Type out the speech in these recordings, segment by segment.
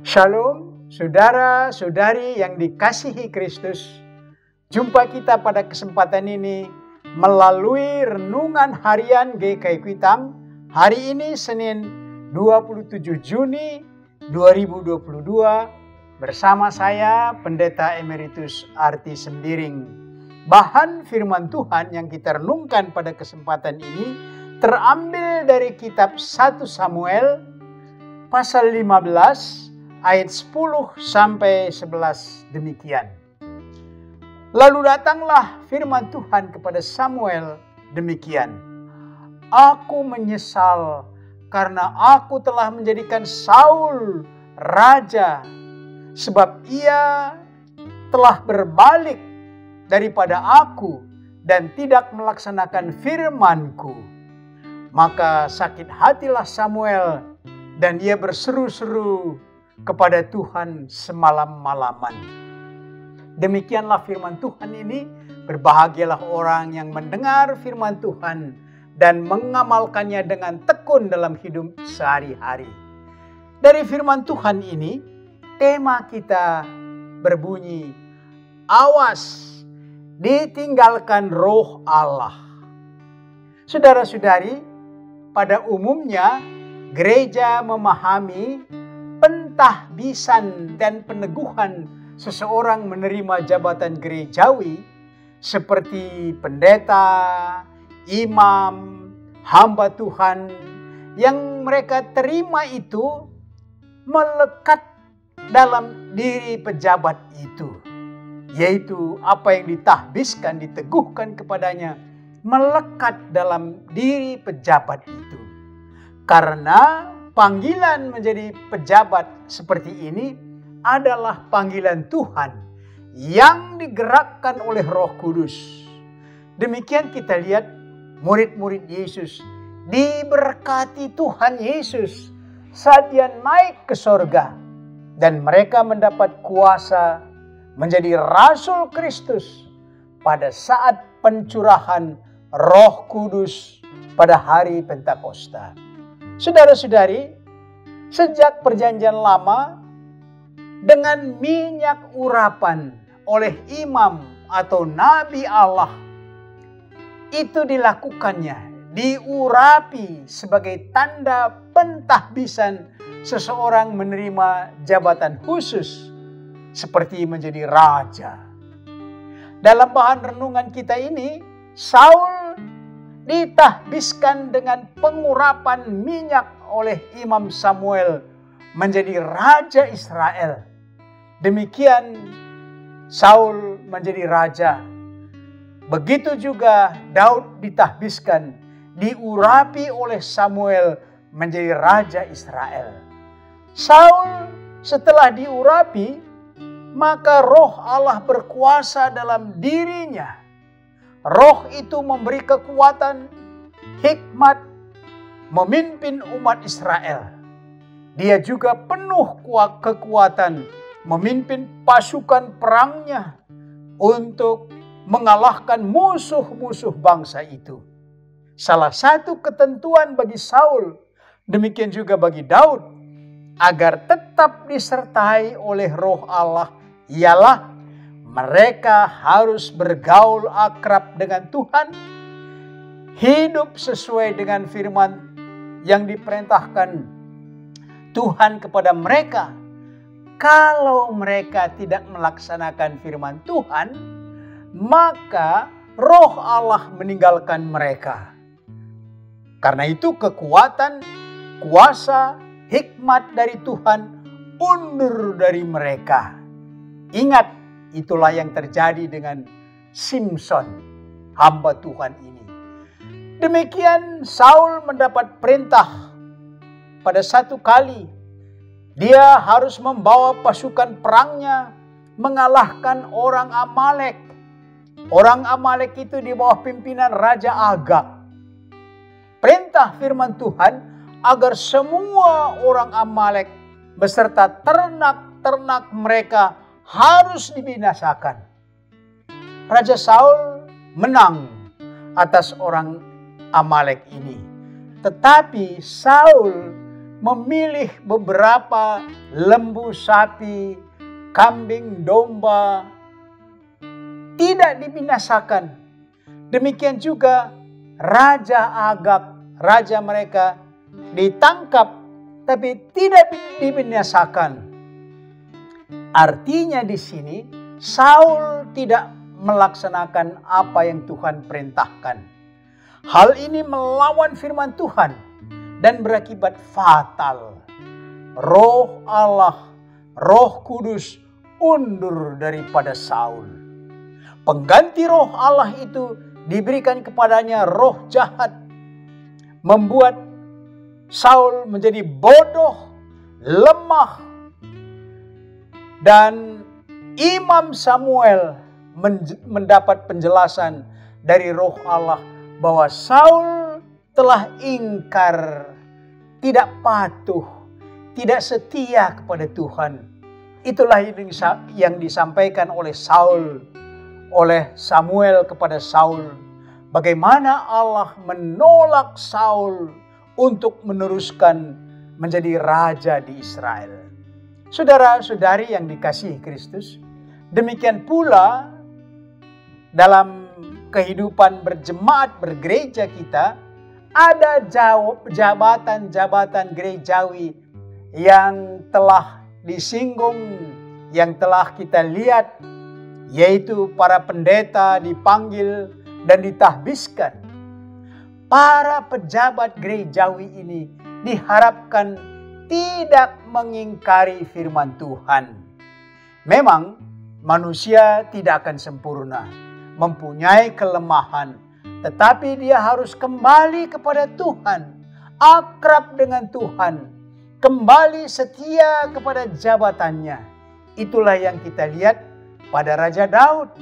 Shalom, saudara-saudari yang dikasihi Kristus. Jumpa kita pada kesempatan ini melalui renungan harian GKI Kuitang. Hari ini Senin 27 Juni 2022 bersama saya Pendeta Emeritus Arti Sembiring. Bahan firman Tuhan yang kita renungkan pada kesempatan ini terambil dari kitab 1 Samuel pasal 15 ayat 10 sampai 11 demikian. Lalu datanglah firman Tuhan kepada Samuel demikian. Aku menyesal karena aku telah menjadikan Saul raja, sebab ia telah berbalik daripada aku dan tidak melaksanakan firman-Ku. Maka sakit hatilah Samuel dan ia berseru-seru kepada Tuhan semalam-malaman. Demikianlah firman Tuhan ini. Berbahagialah orang yang mendengar firman Tuhan dan mengamalkannya dengan tekun dalam hidup sehari-hari. Dari firman Tuhan ini, tema kita berbunyi, awas, ditinggalkan roh Allah. Saudara-saudari, pada umumnya gereja memahami pentahbisan dan peneguhan seseorang menerima jabatan gerejawi seperti pendeta, imam, hamba Tuhan yang mereka terima itu melekat dalam diri pejabat itu, yaitu apa yang ditahbiskan, diteguhkan kepadanya melekat dalam diri pejabat itu. Karena panggilan menjadi pejabat seperti ini adalah panggilan Tuhan yang digerakkan oleh Roh Kudus. Demikian kita lihat murid-murid Yesus diberkati Tuhan Yesus saat dia naik ke sorga. Dan mereka mendapat kuasa menjadi Rasul Kristus pada saat pencurahan Roh Kudus pada hari Pentakosta. Saudara-saudari, sejak perjanjian lama dengan minyak urapan oleh imam atau nabi Allah itu dilakukannya, diurapi sebagai tanda pentahbisan seseorang menerima jabatan khusus seperti menjadi raja. Dalam bahan renungan kita ini, Saul ditahbiskan dengan pengurapan minyak oleh Imam Samuel menjadi Raja Israel. Demikian Saul menjadi raja. Begitu juga Daud ditahbiskan, diurapi oleh Samuel menjadi Raja Israel. Saul setelah diurapi, maka roh Allah berkuasa dalam dirinya. Roh itu memberi kekuatan, hikmat, memimpin umat Israel. Dia juga penuh kekuatan memimpin pasukan perangnya untuk mengalahkan musuh-musuh bangsa itu. Salah satu ketentuan bagi Saul, demikian juga bagi Daud, agar tetap disertai oleh roh Allah ialah mereka harus bergaul akrab dengan Tuhan, hidup sesuai dengan firman yang diperintahkan Tuhan kepada mereka. Kalau mereka tidak melaksanakan firman Tuhan, maka roh Allah meninggalkan mereka. Karena itu kekuatan, kuasa, hikmat dari Tuhan undur dari mereka. Ingat, itulah yang terjadi dengan Simson, hamba Tuhan ini. Demikian Saul mendapat perintah pada satu kali. Dia harus membawa pasukan perangnya mengalahkan orang Amalek. Orang Amalek itu di bawah pimpinan Raja Agag. Perintah firman Tuhan agar semua orang Amalek beserta ternak-ternak mereka harus dibinasakan. Raja Saul menang atas orang Amalek ini. Tetapi Saul memilih beberapa lembu sapi, kambing domba, tidak dibinasakan. Demikian juga Raja Agag, raja mereka, ditangkap tapi tidak dibinasakan. Artinya di sini Saul tidak melaksanakan apa yang Tuhan perintahkan. Hal ini melawan firman Tuhan dan berakibat fatal. Roh Allah, Roh Kudus undur daripada Saul. Pengganti roh Allah itu diberikan kepadanya roh jahat, membuat Saul menjadi bodoh, lemah, dan Imam Samuel mendapat penjelasan dari roh Allah bahwa Saul telah ingkar, tidak patuh, tidak setia kepada Tuhan. Itulah yang disampaikan oleh Samuel kepada Saul. Bagaimana Allah menolak Saul untuk meneruskan menjadi raja di Israel. Saudara-saudari yang dikasihi Kristus, demikian pula dalam kehidupan berjemaat bergereja kita, ada jabatan-jabatan gerejawi yang telah disinggung, yang telah kita lihat, yaitu para pendeta dipanggil dan ditahbiskan. Para pejabat gerejawi ini diharapkan tidak mengingkari firman Tuhan. Memang manusia tidak akan sempurna, mempunyai kelemahan, tetapi dia harus kembali kepada Tuhan, akrab dengan Tuhan, kembali setia kepada jabatannya. Itulah yang kita lihat pada Raja Daud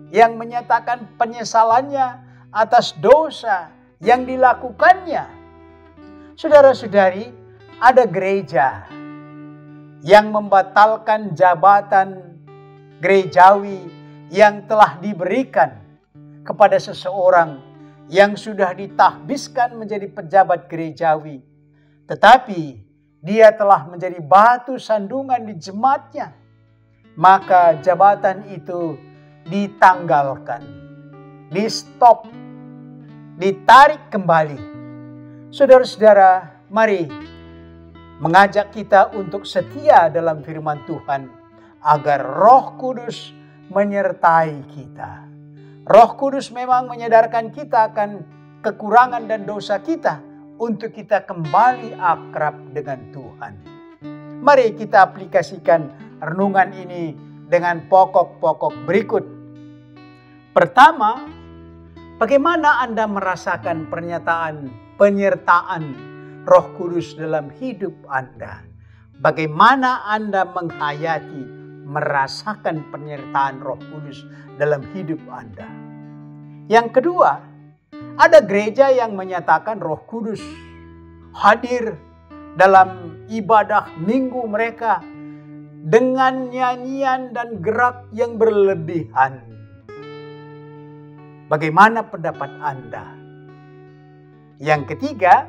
yang menyatakan penyesalannya atas dosa yang dilakukannya. Saudara-saudari, ada gereja yang membatalkan jabatan gerejawi yang telah diberikan kepada seseorang yang sudah ditahbiskan menjadi pejabat gerejawi, tetapi dia telah menjadi batu sandungan di jemaatnya. Maka jabatan itu ditanggalkan, di-stop, ditarik kembali. Saudara-saudara, mari mengajak kita untuk setia dalam firman Tuhan agar Roh Kudus menyertai kita. Roh Kudus memang menyadarkan kita akan kekurangan dan dosa kita untuk kita kembali akrab dengan Tuhan. Mari kita aplikasikan renungan ini dengan pokok-pokok berikut. Pertama, bagaimana Anda merasakan penyertaan Roh Kudus dalam hidup Anda? Bagaimana Anda menghayati, merasakan penyertaan Roh Kudus dalam hidup Anda? Yang kedua, ada gereja yang menyatakan Roh Kudus hadir dalam ibadah minggu mereka dengan nyanyian dan gerak yang berlebihan. Bagaimana pendapat Anda? Yang ketiga,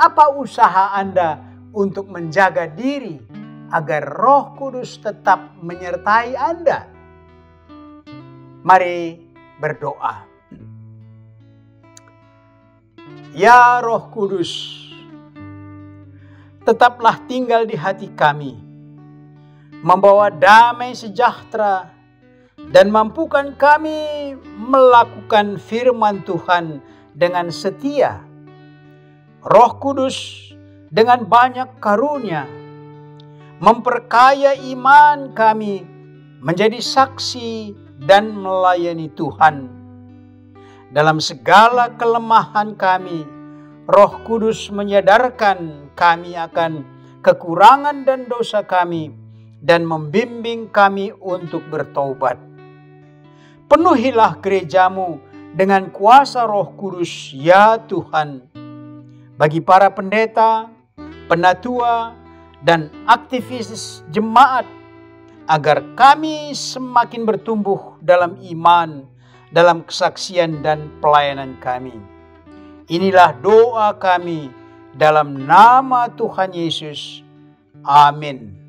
apa usaha Anda untuk menjaga diri agar Roh Kudus tetap menyertai Anda? Mari berdoa. Ya Roh Kudus, tetaplah tinggal di hati kami, membawa damai sejahtera dan mampukan kami melakukan firman Tuhan dengan setia. Roh Kudus dengan banyak karunia memperkaya iman kami menjadi saksi dan melayani Tuhan. Dalam segala kelemahan kami, Roh Kudus menyadarkan kami akan kekurangan dan dosa kami dan membimbing kami untuk bertobat. Penuhilah gerejamu dengan kuasa Roh Kudus, ya Tuhan. Bagi para pendeta, penatua, dan aktivis jemaat, agar kami semakin bertumbuh dalam iman, dalam kesaksian dan pelayanan kami. Inilah doa kami Dalam nama Tuhan Yesus. Amin.